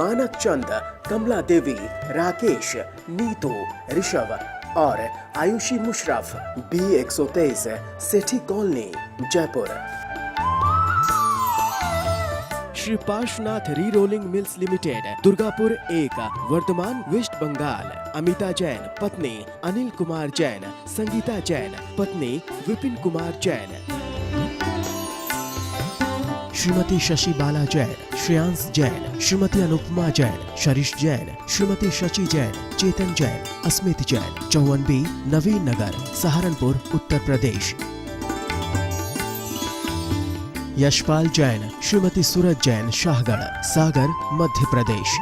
मानक चंद, कमला देवी, राकेश, नीतू, ऋषभ और Ayushi Musharraf, B123, Sethi colony, Jaipur. Shri Parshwanath re rolling mills limited, Durgapur 1, Bardhaman, West Bengal. Amita Jain, पत्नी अनिल कुमार जैन, संगीता जैन, पत्नी विपिन कुमार जैन। श्रीमती शशि बाला जैन, श्रेयांश जैन, श्रीमती अनुपमा जैन, शरीश जैन, श्रीमती शची जैन, चेतन जैन, अस्मित जैन, 54B, नवीन नगर, सहारनपुर, उत्तर प्रदेश। यशपाल जैन, श्रीमती सूरज जैन, शाहगढ़, सागर, मध्य प्रदेश।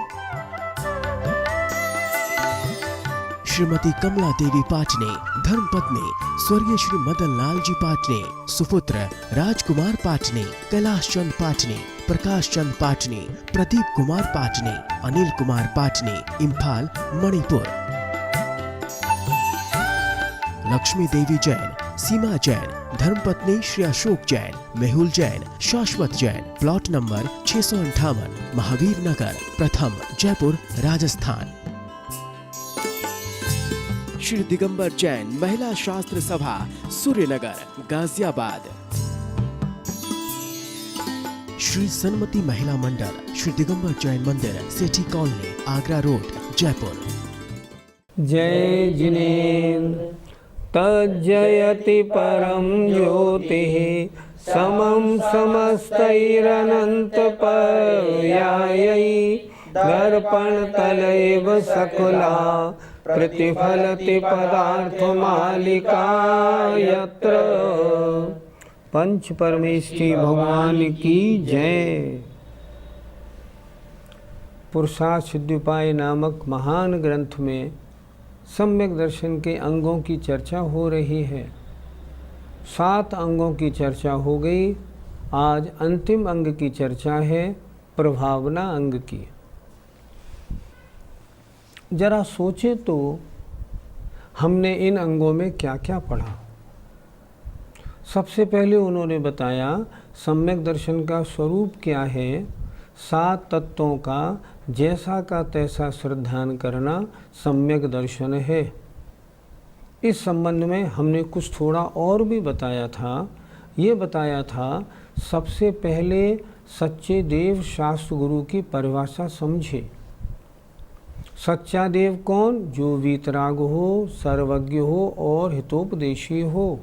श्रीमती कमला देवी पाटनी, धर्मपत्नी स्वर्गीय श्री मदन लाल जी पाटनी, सुपुत्र राजकुमार पाटनी, कैलाश चंद पाटनी, प्रकाश चंद पाटनी, प्रदीप कुमार पाटनी, अनिल कुमार पाटनी, इम्फाल, मणिपुर। लक्ष्मी देवी जैन, सीमा जैन, धर्मपत्नी श्री अशोक जैन, मेहुल जैन, शाश्वत जैन, प्लॉट नंबर 658, महावीर नगर, प्रथम, जयपुर, राजस्थान। श्री दिगंबर जैन, महिला शास्त्र सभा, सूर्यनगर, गाजियाबाद। श्री सन्मति महिला मंडल, श्री दिगंबर जैन मंदिर, सेठी कॉलोनी, आगरा रोड, जयपुर। जय जिनेन्द्र तज्जयति परम ज्योतिः समं समस्तैरनंत पर्यायै दर्पणतलैव सकुला प्रतिफलति पदार्थमालिका यत्र। पंच परमेष्ठी भगवान की जय। पुरुषार्थ सिद्धिपाय नामक महान ग्रंथ में सम्यक दर्शन के अंगों की चर्चा हो रही है। 7 अंगों की चर्चा हो गई। आज अंतिम अंग की चर्चा है, प्रभावना अंग की। जरा सोचे तो हमने इन अंगों में क्या क्या पढ़ा। सबसे पहले उन्होंने बताया सम्यक दर्शन का स्वरूप क्या है। 7 तत्वों का जैसा का तैसा श्रद्धान करना सम्यक दर्शन है। इस संबंध में हमने कुछ थोड़ा और भी बताया था। ये बताया था सबसे पहले सच्चे देव शास्त्र गुरु की परिभाषा समझे। सच्चा देव कौन? जो वीतराग हो, सर्वज्ञ हो और हितोपदेशी हो।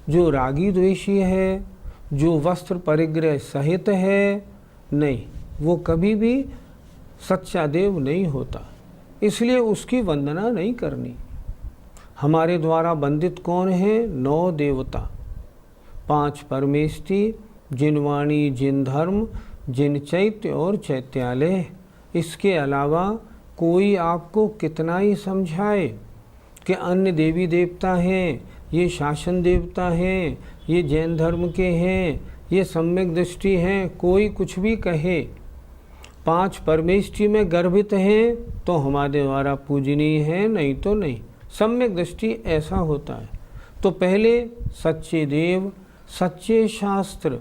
जो रागी द्वेषी है, जो वस्त्र परिग्रह सहित है, नहीं, वो कभी भी सच्चा देव नहीं होता। इसलिए उसकी वंदना नहीं करनी। हमारे द्वारा वंदित कौन है? 9 देवता, 5 परमेष्ठी, जिन वाणी, जिन धर्म, जिन चैत्य और चैत्यालय। इसके अलावा कोई आपको कितना ही समझाए कि अन्य देवी देवता हैं, ये शासन देवता हैं, ये जैन धर्म के हैं, ये सम्यक दृष्टि हैं, कोई कुछ भी कहे, 5 परमेष्ठी में गर्भित हैं तो हमारे द्वारा पूजनीय है, नहीं तो नहीं। सम्यक दृष्टि ऐसा होता है। तो पहले सच्चे देव, सच्चे शास्त्र,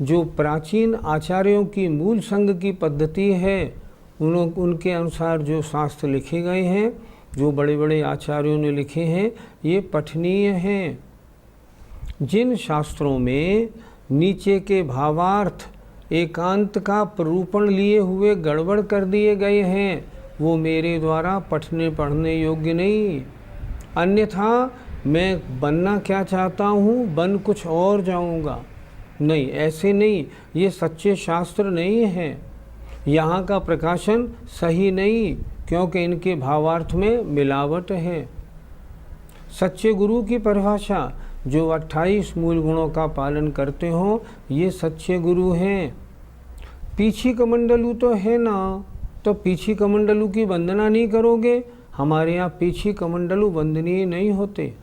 जो प्राचीन आचार्यों की मूल संघ की पद्धति है, उनके अनुसार जो शास्त्र लिखे गए हैं, जो बड़े बड़े आचार्यों ने लिखे हैं, ये पठनीय हैं। जिन शास्त्रों में नीचे के भावार्थ एकांत का प्ररूपण लिए हुए गड़बड़ कर दिए गए हैं, वो मेरे द्वारा पढ़ने पढ़ने योग्य नहीं। अन्यथा मैं बनना क्या चाहता हूँ, बन कुछ और जाऊँगा। नहीं, ऐसे नहीं, ये सच्चे शास्त्र नहीं हैं। यहाँ का प्रकाशन सही नहीं, क्योंकि इनके भावार्थ में मिलावट है। सच्चे गुरु की परिभाषा, जो 28 मूल गुणों का पालन करते हो, ये सच्चे गुरु हैं। पीछी कमंडलू तो है ना, तो पीछी कमंडलू की वंदना नहीं करोगे। हमारे यहाँ पीछी कमंडलू वंदनीय नहीं होते।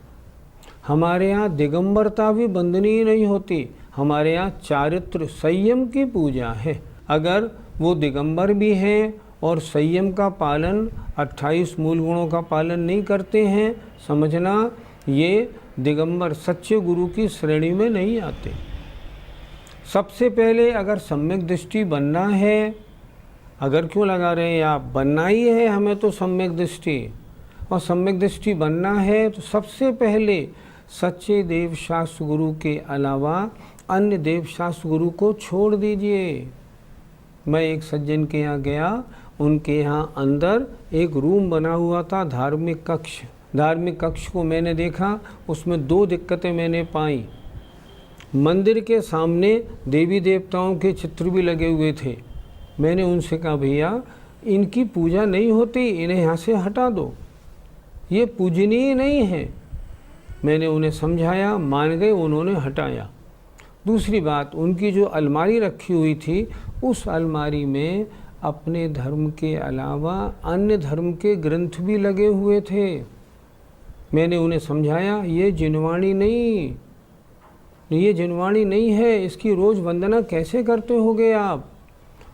हमारे यहाँ दिगंबरता भी वंदनीय नहीं होती। हमारे यहाँ चारित्र संयम की पूजा है। अगर वो दिगंबर भी हैं और संयम का पालन, 28 मूल गुणों का पालन नहीं करते हैं, समझना ये दिगंबर सच्चे गुरु की श्रेणी में नहीं आते। सबसे पहले अगर सम्यक दृष्टि बनना है अगर क्यों लगा रहे हैं आप? बनना ही है हमें तो सम्यक दृष्टि, और सम्यक दृष्टि बनना है तो सबसे पहले सच्चे देव शास्त्र गुरु के अलावा अन्य देव शास्त्र गुरु को छोड़ दीजिए। मैं एक सज्जन के यहाँ गया, उनके यहाँ अंदर एक रूम बना हुआ था, धार्मिक कक्ष। धार्मिक कक्ष को मैंने देखा, उसमें 2 दिक्कतें मैंने पाई। मंदिर के सामने देवी देवताओं के चित्र भी लगे हुए थे। मैंने उनसे कहा, भैया इनकी पूजा नहीं होती, इन्हें यहाँ से हटा दो, ये पूजनीय नहीं है। मैंने उन्हें समझाया, मान गए, उन्होंने हटाया। दूसरी बात, उनकी जो अलमारी रखी हुई थी, उस अलमारी में अपने धर्म के अलावा अन्य धर्म के ग्रंथ भी लगे हुए थे। मैंने उन्हें समझाया, ये जिनवाणी नहीं, ये जिनवाणी नहीं है, इसकी रोज़ वंदना कैसे करते होगे आप?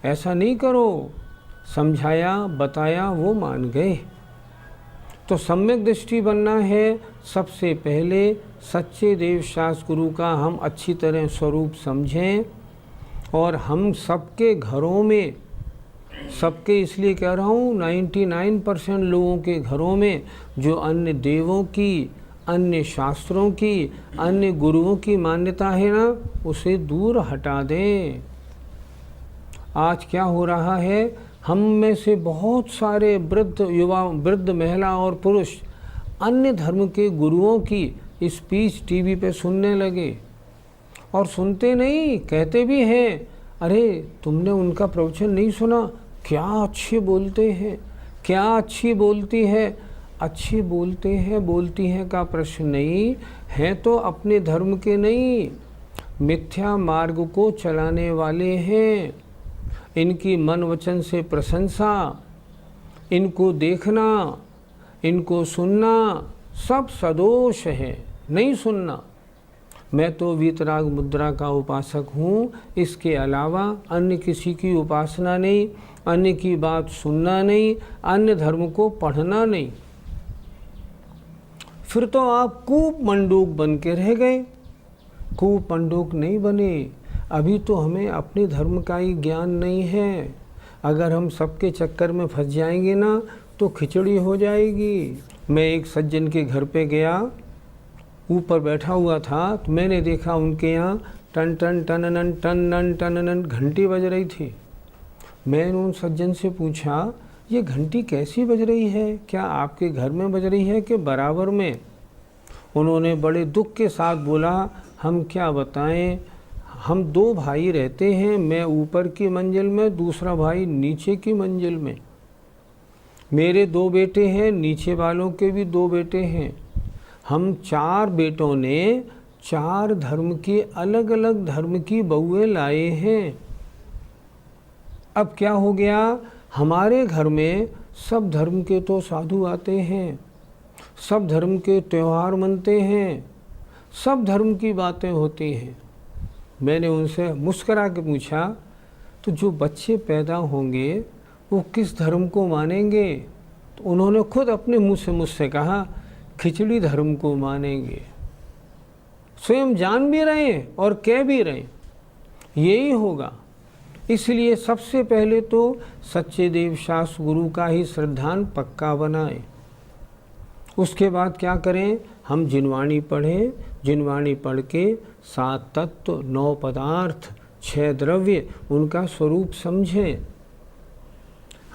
ऐसा नहीं करो। समझाया, बताया, वो मान गए। तो सम्यक दृष्टि बनना है, सबसे पहले सच्चे देव शास्त्र गुरु का हम अच्छी तरह स्वरूप समझें। और हम सबके घरों में, सबके इसलिए कह रहा हूँ, 99% लोगों के घरों में जो अन्य देवों की, अन्य शास्त्रों की, अन्य गुरुओं की मान्यता है ना, उसे दूर हटा दें। आज क्या हो रहा है, हम में से बहुत सारे वृद्ध युवा, वृद्ध महिला और पुरुष अन्य धर्म के गुरुओं की स्पीच टीवी पे सुनने लगे। और सुनते नहीं, कहते भी हैं, अरे तुमने उनका प्रवचन नहीं सुना, क्या अच्छे बोलते हैं, क्या अच्छी बोलती है। अच्छी बोलते हैं, बोलती हैं का प्रश्न नहीं है, तो अपने धर्म के नहीं, मिथ्या मार्ग को चलाने वाले हैं। इनकी मन वचन से प्रशंसा, इनको देखना, इनको सुनना सब सदोष है, नहीं सुनना। मैं तो वीतराग मुद्रा का उपासक हूँ, इसके अलावा अन्य किसी की उपासना नहीं, अन्य की बात सुनना नहीं, अन्य धर्म को पढ़ना नहीं। फिर तो आप कूप मंडूक बन के रह गए। कूप मंडूक नहीं बने, अभी तो हमें अपने धर्म का ही ज्ञान नहीं है। अगर हम सबके चक्कर में फंस जाएंगे ना, तो खिचड़ी हो जाएगी। मैं एक सज्जन के घर पे गया, ऊपर बैठा हुआ था, तो मैंने देखा उनके यहाँ टन टन टननन टननन टननन घंटी बज रही थी। मैंने उन सज्जन से पूछा, ये घंटी कैसी बज रही है, क्या आपके घर में बज रही है कि बराबर में? उन्होंने बड़े दुख के साथ बोला, हम क्या बताएं, हम 2 भाई रहते हैं, मैं ऊपर की मंजिल में, दूसरा भाई नीचे की मंजिल में। मेरे 2 बेटे हैं, नीचे वालों के भी 2 बेटे हैं। हम 4 बेटों ने 4 धर्म की, अलग अलग धर्म की बहुएं लाए हैं। अब क्या हो गया, हमारे घर में सब धर्म के तो साधु आते हैं, सब धर्म के त्यौहार मनते हैं, सब धर्म की बातें होती हैं। मैंने उनसे मुस्करा के पूछा, तो जो बच्चे पैदा होंगे वो किस धर्म को मानेंगे? तो उन्होंने खुद अपने मुंह से मुझसे कहा, खिचड़ी धर्म को मानेंगे। स्वयं जान भी रहे हैं और कह भी रहे हैं, यही होगा। इसलिए सबसे पहले तो सच्चे देव शास्त्र गुरु का ही श्रद्धान पक्का बनाएं। उसके बाद क्या करें, हम जिनवाणी पढ़ें, जिनवाणी पढ़ के 7 तत्व, 9 पदार्थ, 6 द्रव्य, उनका स्वरूप समझें।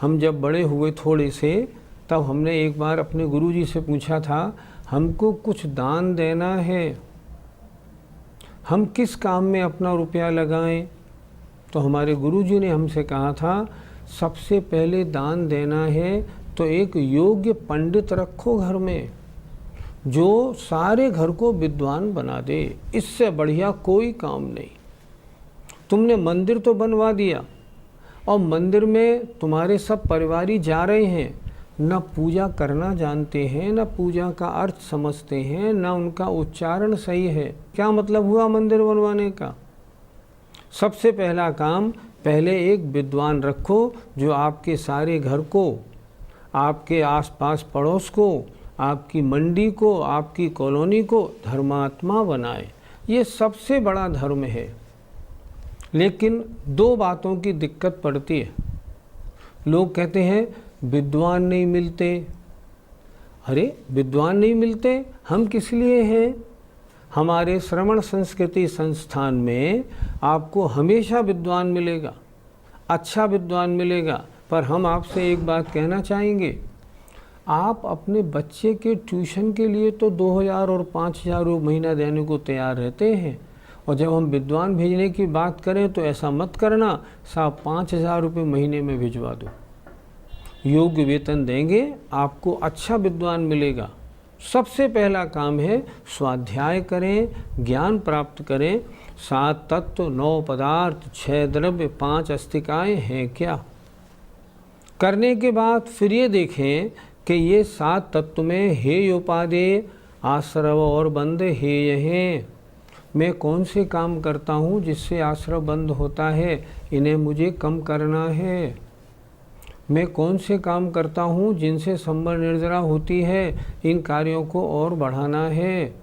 हम जब बड़े हुए थोड़े से, तब हमने एक बार अपने गुरुजी से पूछा था, हमको कुछ दान देना है, हम किस काम में अपना रुपया लगाएं? तो हमारे गुरुजी ने हमसे कहा था, सबसे पहले दान देना है तो एक योग्य पंडित रखो घर में, जो सारे घर को विद्वान बना दे। इससे बढ़िया कोई काम नहीं। तुमने मंदिर तो बनवा दिया और मंदिर में तुम्हारे सब परिवारी जा रहे हैं, न पूजा करना जानते हैं, न पूजा का अर्थ समझते हैं, न उनका उच्चारण सही है। क्या मतलब हुआ मंदिर बनवाने का? सबसे पहला काम, पहले एक विद्वान रखो जो आपके सारे घर को, आपके आसपास पड़ोस को, आपकी मंडी को, आपकी कॉलोनी को धर्मात्मा बनाए। ये सबसे बड़ा धर्म है। लेकिन 2 बातों की दिक्कत पड़ती है। लोग कहते हैं विद्वान नहीं मिलते। अरे विद्वान नहीं मिलते, हम किस लिए हैं? हमारे श्रवण संस्कृति संस्थान में आपको हमेशा विद्वान मिलेगा, अच्छा विद्वान मिलेगा। पर हम आपसे एक बात कहना चाहेंगे, आप अपने बच्चे के ट्यूशन के लिए तो 2000 और 5000 रुपये महीना देने को तैयार रहते हैं, और जब हम विद्वान भेजने की बात करें तो ऐसा मत करना साहब 5000 रुपये महीने में भिजवा दो। योग्य वेतन देंगे, आपको अच्छा विद्वान मिलेगा। सबसे पहला काम है स्वाध्याय करें, ज्ञान प्राप्त करें। 7 तत्व, 9 पदार्थ, 6 द्रव्य, 5 अस्तिकाएँ हैं क्या। करने के बाद फिर ये देखें कि ये 7 तत्व में हे उपादेय, आश्रव और बंध हेय हैं। मैं कौन से काम करता हूँ जिससे आश्रव बंद होता है, इन्हें मुझे कम करना है। मैं कौन से काम करता हूँ जिनसे संबल निर्जरा होती है, इन कार्यों को और बढ़ाना है।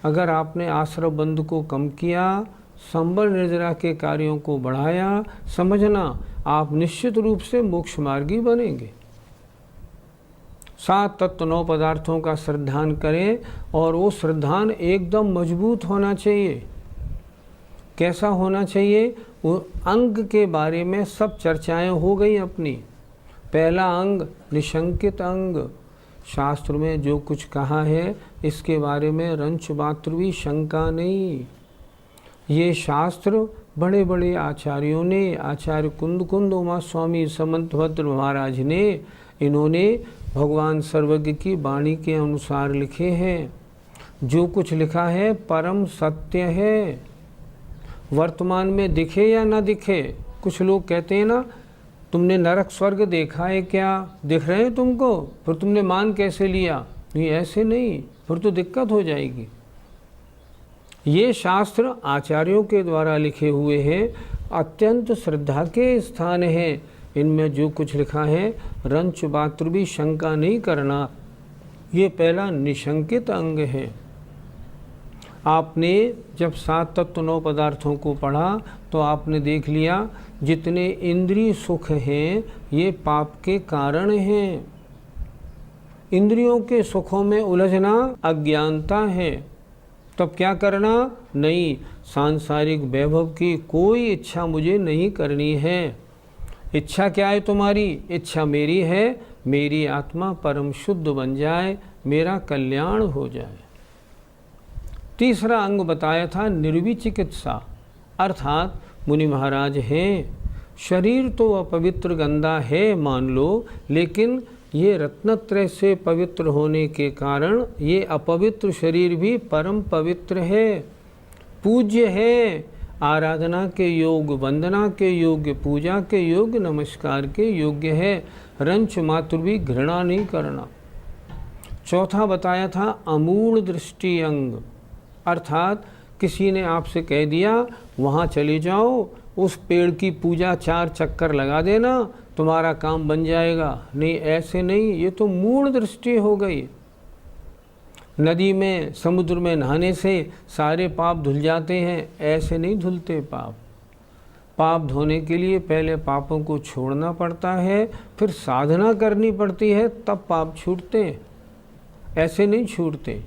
अगर आपने आश्रव बंध को कम किया, संबल निर्जरा के कार्यों को बढ़ाया, समझना आप निश्चित रूप से मोक्ष मार्गी बनेंगे। 7 तत्व 9 पदार्थों का श्रद्धान करें, और वो श्रद्धान एकदम मजबूत होना चाहिए। कैसा होना चाहिए? वो अंग के बारे में सब चर्चाएं हो गई अपनी। पहला अंग निशंकित अंग, शास्त्र में जो कुछ कहा है इसके बारे में रंच मात्र भी शंका नहीं। ये शास्त्र बड़े बड़े आचार्यों ने, आचार्य कुंद उमा स्वामी समंतभद्र महाराज ने, इन्होंने भगवान सर्वज्ञ की वाणी के अनुसार लिखे हैं। जो कुछ लिखा है परम सत्य है, वर्तमान में दिखे या ना दिखे। कुछ लोग कहते हैं ना, तुमने नरक स्वर्ग देखा है क्या? दिख रहे हैं तुमको, फिर तुमने मान कैसे लिया? ये ऐसे नहीं, फिर तो दिक्कत हो जाएगी। ये शास्त्र आचार्यों के द्वारा लिखे हुए हैं, अत्यंत श्रद्धा के स्थान हैं। इनमें जो कुछ लिखा है रंच मात्र भी शंका नहीं करना। ये पहला निशंकित अंग है। आपने जब 7 तत्व 9 पदार्थों को पढ़ा तो आपने देख लिया जितने इंद्रिय सुख हैं ये पाप के कारण हैं। इंद्रियों के सुखों में उलझना अज्ञानता है। तब क्या करना? नहीं, सांसारिक वैभव की कोई इच्छा मुझे नहीं करनी है। इच्छा क्या है तुम्हारी? इच्छा मेरी है, मेरी आत्मा परम शुद्ध बन जाए, मेरा कल्याण हो जाए। तीसरा अंग बताया था निर्विचिकित्सा, अर्थात मुनि महाराज हैं, शरीर तो अपवित्र गंदा है मान लो, लेकिन ये रत्नत्रय से पवित्र होने के कारण ये अपवित्र शरीर भी परम पवित्र है, पूज्य है, आराधना के योग्य, वंदना के योग्य, पूजा के योग्य, नमस्कार के योग्य है। रंच मात्र भी घृणा नहीं करना। चौथा बताया था अमूढ़ दृष्टि अंग, अर्थात किसी ने आपसे कह दिया वहाँ चले जाओ, उस पेड़ की पूजा 4 चक्कर लगा देना, तुम्हारा काम बन जाएगा। नहीं, ऐसे नहीं, ये तो मूढ़ दृष्टि हो गई। नदी में, समुद्र में नहाने से सारे पाप धुल जाते हैं, ऐसे नहीं धुलते पाप। पाप धोने के लिए पहले पापों को छोड़ना पड़ता है, फिर साधना करनी पड़ती है, तब पाप छूटते हैं, ऐसे नहीं छूटते।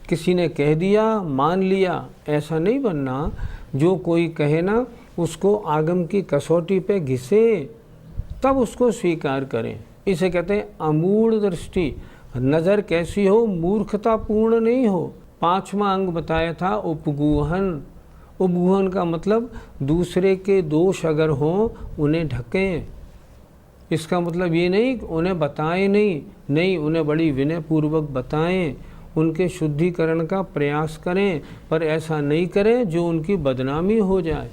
किसी ने कह दिया मान लिया, ऐसा नहीं बनना। जो कोई कहे ना उसको आगम की कसौटी पे घिसे, तब उसको स्वीकार करें। इसे कहते हैं अमूढ़ दृष्टि। नज़र कैसी हो? मूर्खता पूर्ण नहीं हो। 5वां अंग बताया था उपगूहन। उपगूहन का मतलब दूसरे के दोष अगर हों उन्हें ढकें। इसका मतलब ये नहीं उन्हें बताएं, नहीं उन्हें बड़ी विनयपूर्वक बताएं, उनके शुद्धिकरण का प्रयास करें, पर ऐसा नहीं करें जो उनकी बदनामी हो जाए।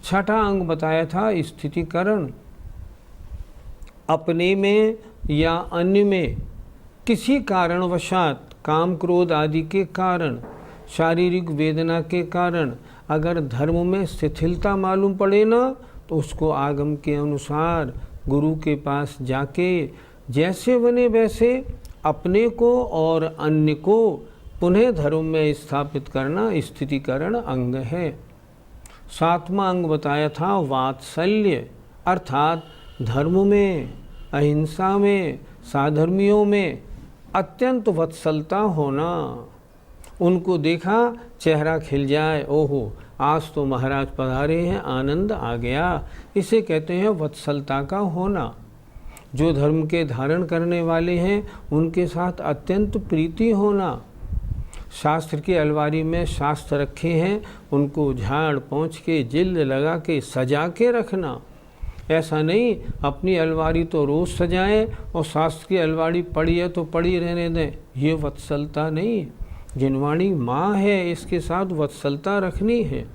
6वां अंग बताया था स्थितिकरण। अपने में या अन्य में किसी कारणवशात, काम क्रोध आदि के कारण, शारीरिक वेदना के कारण अगर धर्म में शिथिलता मालूम पड़े ना, तो उसको आगम के अनुसार गुरु के पास जाके जैसे बने वैसे अपने को और अन्य को पुनः धर्म में स्थापित करना स्थितिकरण अंग है। 7वां अंग बताया था वात्सल्य, अर्थात धर्म में, अहिंसा में, साधर्मियों में अत्यंत वत्सलता होना। उनको देखा चेहरा खिल जाए, ओहो आज तो महाराज पधारे हैं, आनंद आ गया। इसे कहते हैं वत्सलता का होना। जो धर्म के धारण करने वाले हैं उनके साथ अत्यंत प्रीति होना। शास्त्र की अलमारी में शास्त्र रखे हैं, उनको झाड़ पोंछ के जिल्द लगा के सजा के रखना। ऐसा नहीं अपनी अलमारी तो रोज़ सजाएं और शास्त्र की अलमारी पड़ी है तो पड़ी रहने दें, ये वत्सलता नहीं। जिनवाणी माँ है, इसके साथ वत्सलता रखनी है।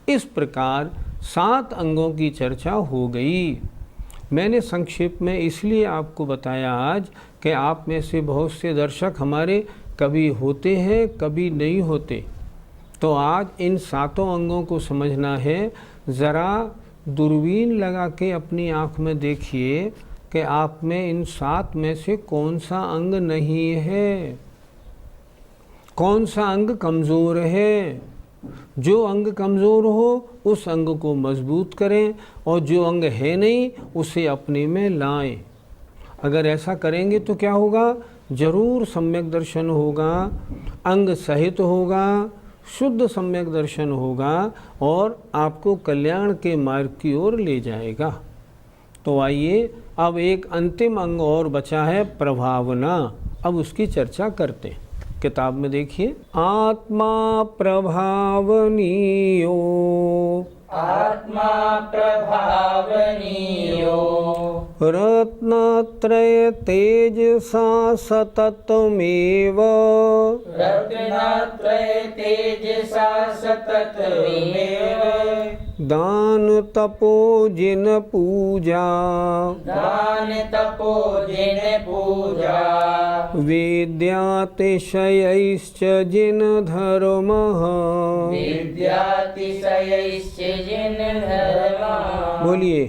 इस प्रकार 7 अंगों की चर्चा हो गई। मैंने संक्षेप में इसलिए आपको बताया आज कि आप में से बहुत से दर्शक हमारे कभी होते हैं कभी नहीं होते। तो आज इन 7 अंगों को समझना है। ज़रा दूरबीन लगा के अपनी आँख में देखिए कि आप में इन 7 में से कौन सा अंग नहीं है, कौन सा अंग कमज़ोर है। जो अंग कमज़ोर हो उस अंग को मजबूत करें और जो अंग है नहीं उसे अपने में लाएं। अगर ऐसा करेंगे तो क्या होगा? जरूर सम्यक दर्शन होगा, अंग सहित होगा, शुद्ध सम्यक दर्शन होगा और आपको कल्याण के मार्ग की ओर ले जाएगा। तो आइए अब एक अंतिम अंग और बचा है, प्रभावना। अब उसकी चर्चा करते हैं। किताब में देखिए, आत्मा प्रभावनीयो, आत्मा प्रभावनीयो, रत्नत्रय तेजसा सततमेव, रत्नत्रय तेजसा सततमेव, दान तपो जिन पूजा, दान तपो जिन पूजा, विद्यातिशयैश्च जिन धर्मः, विद्यातिशयैश्च जिन धर्मः। बोलिए,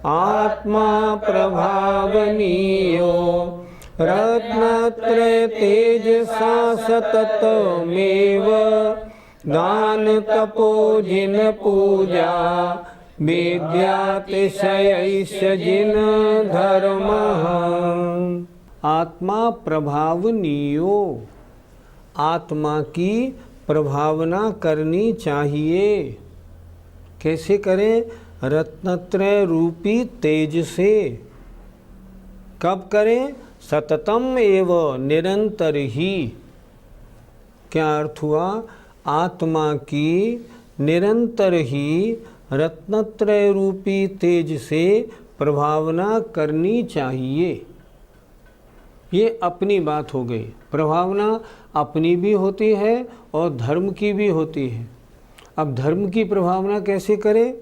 आत्मा प्रभावनीयो, रत्नत्रय तेजसा सततमेव, दान तपो जिन पूजा, विद्यातिशयैश्च जिन धर्मः। आत्मा प्रभावनीयो, आत्मा की प्रभावना करनी चाहिए। कैसे करें? रत्नत्रय रूपी तेज से। कब करें? सततम एव, निरंतर ही। क्या अर्थ हुआ? आत्मा की निरंतर ही रत्नत्रय रूपी तेज से प्रभावना करनी चाहिए। ये अपनी बात हो गई। प्रभावना अपनी भी होती है और धर्म की भी होती है। अब धर्म की प्रभावना कैसे करें?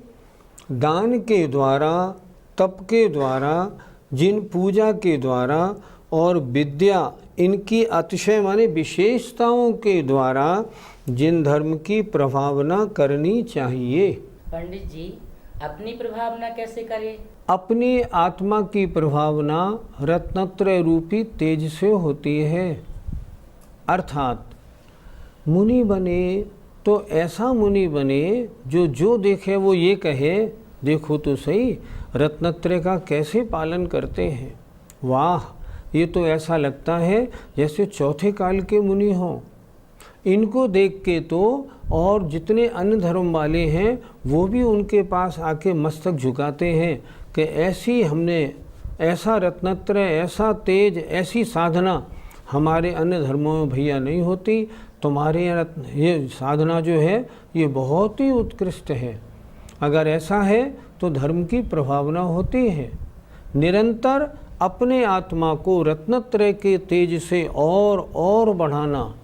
दान के द्वारा, तप के द्वारा, जिन पूजा के द्वारा और विद्या, इनकी अतिशय माने विशेषताओं के द्वारा जिन धर्म की प्रभावना करनी चाहिए। पंडित जी, अपनी प्रभावना कैसे करें? अपनी आत्मा की प्रभावना रत्नत्रय रूपी तेज से होती है। अर्थात मुनि बने तो ऐसा मुनि बने जो जो देखे वो ये कहे, देखो तो सही रत्नत्रय का कैसे पालन करते हैं। वाह, ये तो ऐसा लगता है जैसे चौथे काल के मुनि हों। इनको देख के तो और जितने अन्य धर्म वाले हैं वो भी उनके पास आके मस्तक झुकाते हैं कि ऐसी हमने, ऐसा रत्नत्रय, ऐसा तेज, ऐसी साधना हमारे अन्य धर्मों में भैया नहीं होती। तुम्हारे ये साधना जो है ये बहुत ही उत्कृष्ट है। अगर ऐसा है तो धर्म की प्रभावना होती है। निरंतर अपने आत्मा को रत्नत्रय के तेज से और बढ़ाना,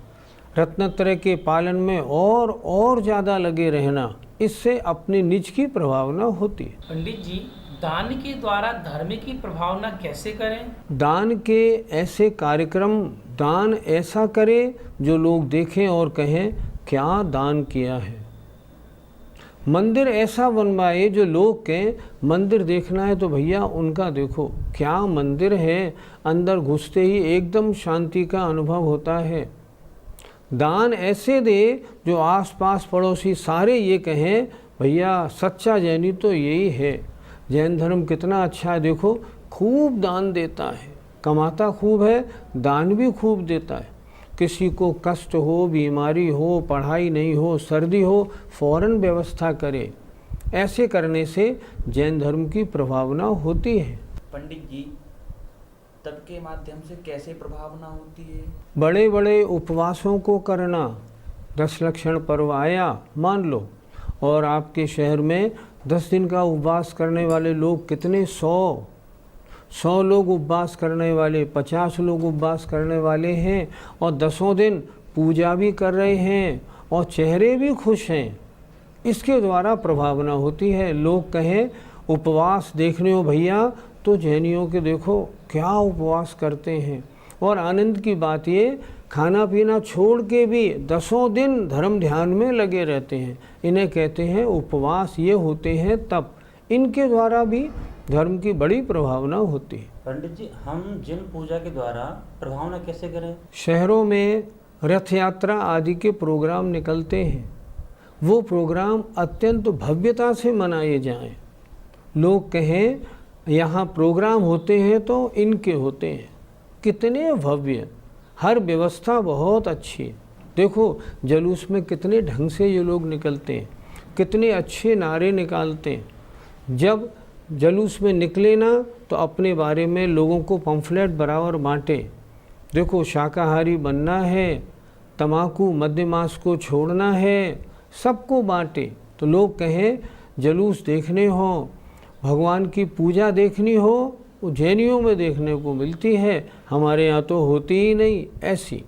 रत्नत्रय के पालन में और ज़्यादा लगे रहना, इससे अपने निज की प्रभावना होती है। पंडित जी, दान के द्वारा धर्म की प्रभावना कैसे करें? दान के ऐसे कार्यक्रम, दान ऐसा करें जो लोग देखें और कहें क्या दान किया है। मंदिर ऐसा बनवाए जो लोग कहें मंदिर देखना है तो भैया उनका देखो क्या मंदिर है, अंदर घुसते ही एकदम शांति का अनुभव होता है। दान ऐसे दे जो आसपास पड़ोसी सारे ये कहें भैया सच्चा जैनी तो यही है। जैन धर्म कितना अच्छा है, देखो खूब दान देता है, कमाता खूब है, दान भी खूब देता है। किसी को कष्ट हो, बीमारी हो, पढ़ाई नहीं हो, सर्दी हो, फौरन व्यवस्था करे। ऐसे करने से जैन धर्म की प्रभावना होती है। पंडित जी, तप के माध्यम से कैसे प्रभावना होती है? बड़े बड़े उपवासों को करना, 10 लक्षण पर्व आया मान लो, और आपके शहर में 10 दिन का उपवास करने वाले लोग कितने, 100 लोग उपवास करने वाले, 50 लोग उपवास करने वाले हैं, और 10 दिन पूजा भी कर रहे हैं और चेहरे भी खुश हैं। इसके द्वारा प्रभावना होती है। लोग कहें उपवास देखने हो भैया, तो जैनियों के देखो क्या उपवास करते हैं। और आनंद की बात ये, खाना पीना छोड़ के भी 10 दिन धर्म ध्यान में लगे रहते हैं। इन्हें कहते हैं उपवास, ये होते हैं तप। इनके द्वारा भी धर्म की बड़ी प्रभावना होती है। पंडित जी, हम जिन पूजा के द्वारा प्रभावना कैसे करें? शहरों में रथ यात्रा आदि के प्रोग्राम निकलते हैं, वो प्रोग्राम अत्यंत भव्यता से मनाए जाएं। लोग कहें यहाँ प्रोग्राम होते हैं तो इनके होते हैं, कितने भव्य, हर व्यवस्था बहुत अच्छी। देखो जुलूस में कितने ढंग से ये लोग निकलते हैं, कितने अच्छे नारे निकालते हैं। जब जुलूस में निकले ना तो अपने बारे में लोगों को पम्फलेट बराबर बांटे। देखो शाकाहारी बनना है, तम्बाकू मद्य मांस को छोड़ना है, सबको बांटे। तो लोग कहें जुलूस देखने हो, भगवान की पूजा देखनी हो, वो जैनियों में देखने को मिलती है, हमारे यहाँ तो होती ही नहीं ऐसी।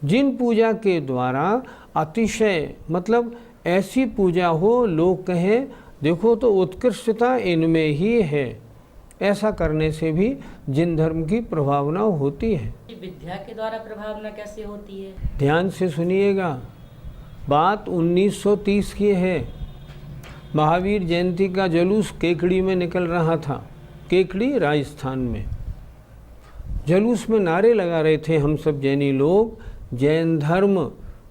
जिन पूजा के द्वारा अतिशय मतलब ऐसी पूजा हो, लोग कहें देखो तो उत्कृष्टता इनमें ही है, ऐसा करने से भी जिन धर्म की प्रभावना होती है। विद्या के द्वारा प्रभावना कैसे होती है? ध्यान से सुनिएगा, बात 1930 की है। महावीर जयंती का जुलूस केकड़ी में निकल रहा था, केकड़ी राजस्थान में। जुलूस में नारे लगा रहे थे हम सब जैनी लोग, जैन धर्म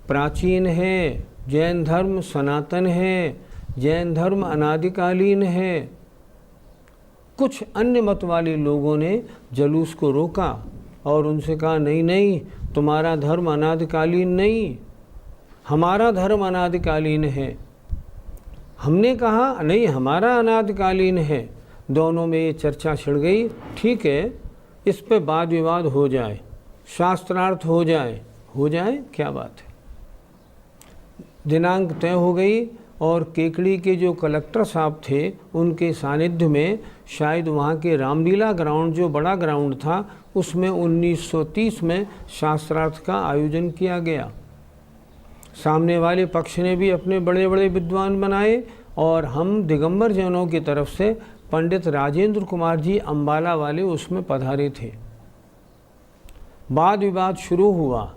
प्राचीन है, जैन धर्म सनातन है, जैन धर्म अनादिकालीन है। कुछ अन्य मत वाले लोगों ने जुलूस को रोका और उनसे कहा नहीं नहीं, तुम्हारा धर्म अनादिकालीन नहीं, हमारा धर्म अनादिकालीन है। हमने कहा नहीं, हमारा अनादिकालीन है। दोनों में ये चर्चा छिड़ गई। ठीक है, इस पे वाद विवाद हो जाए, शास्त्रार्थ हो जाए, क्या बात है। दिनांक तय हो गई और केकड़ी के जो कलेक्टर साहब थे उनके सानिध्य में शायद वहाँ के रामलीला ग्राउंड जो बड़ा ग्राउंड था उसमें 1930 में शास्त्रार्थ का आयोजन किया गया। सामने वाले पक्ष ने भी अपने बड़े बड़े विद्वान बनाए और हम दिगंबर जैनों की तरफ से पंडित राजेंद्र कुमार जी अम्बाला वाले उसमें पधारे थे। वाद विवाद शुरू हुआ,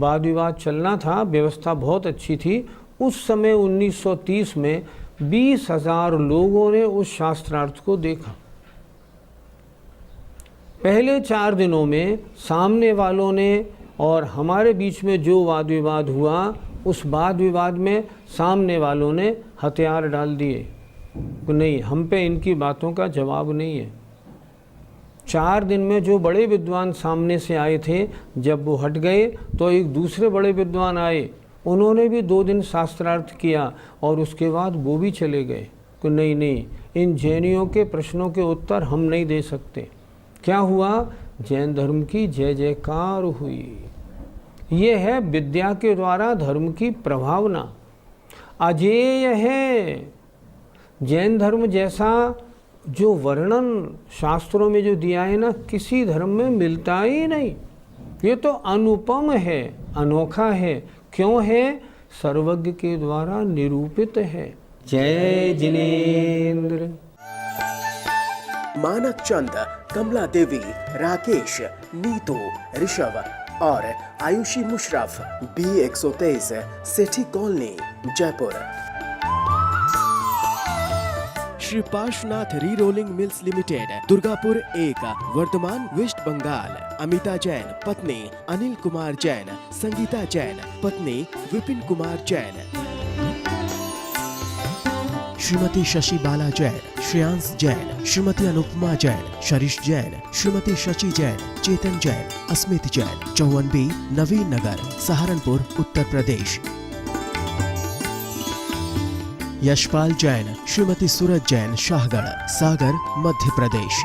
वाद विवाद चलना था, व्यवस्था बहुत अच्छी थी। उस समय 1930 में 20,000 लोगों ने उस शास्त्रार्थ को देखा। पहले 4 दिनों में सामने वालों ने और हमारे बीच में जो वाद विवाद हुआ, उस वाद विवाद में सामने वालों ने हथियार डाल दिए। नहीं, हम पे इनकी बातों का जवाब नहीं है। 4 दिन में जो बड़े विद्वान सामने से आए थे, जब वो हट गए तो एक दूसरे बड़े विद्वान आए, उन्होंने भी 2 दिन शास्त्रार्थ किया और उसके बाद वो भी चले गए कि नहीं नहीं, इन जैनियों के प्रश्नों के उत्तर हम नहीं दे सकते। क्या हुआ? जैन धर्म की जय जयकार हुई। ये है विद्या के द्वारा धर्म की प्रभावना, अजेय है। जैन धर्म जैसा जो वर्णन शास्त्रों में जो दिया है ना, किसी धर्म में मिलता ही नहीं। ये तो अनुपम है, अनोखा है। क्यों है? सर्वज्ञ के द्वारा निरूपित है। जय जिनेन्द्र। मानक चंद, कमला देवी, राकेश, नीतू, ऋषभ और Ayushi Musharraf, B123, Sethi colony, Jaipur. Shri Parshwanath re rolling mills limited, Durgapur 1, Bardhaman, West Bengal. Amita Jain, पत्नी अनिल कुमार जैन, संगीता जैन, पत्नी विपिन कुमार जैन। श्रीमती शशि बाला जैन, श्रेयांश जैन, श्रीमती अनुपमा जैन, शरीश जैन, श्रीमती शची जैन, चेतन जैन, अस्मित जैन, 54B, नवीन नगर, सहारनपुर, उत्तर प्रदेश। यशपाल जैन, श्रीमती सूरज जैन, शाहगढ़, सागर, मध्य प्रदेश।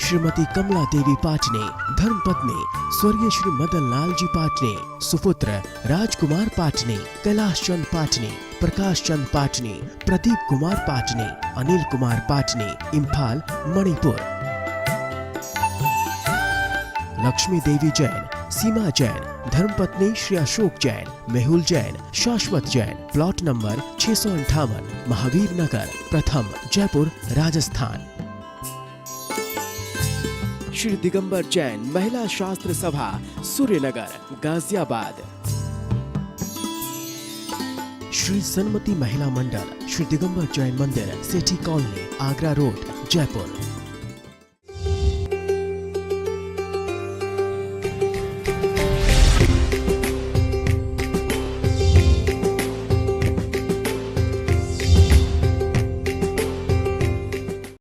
श्रीमती कमला देवी पाटने, धर्मपत्नी स्वर्गीय श्री मदन लाल जी पाटने, सुपुत्र राजकुमार पाटने, कैलाश चंद पाटने, प्रकाश चंद पाटने, प्रदीप कुमार पाटने, अनिल कुमार पाटने, इम्फाल, मणिपुर। लक्ष्मी देवी जैन, सीमा जैन, धर्मपत्नी श्री अशोक जैन, मेहुल जैन, शाश्वत जैन, प्लॉट नंबर 658, महावीर नगर, प्रथम, जयपुर, राजस्थान। श्री दिगंबर जैन महिला शास्त्र सभा, सूर्यनगर, गाजियाबाद। श्री सन्मति महिला मंडल, श्री दिगंबर जैन मंदिर, सेठी कॉलोनी, आगरा रोड, जयपुर।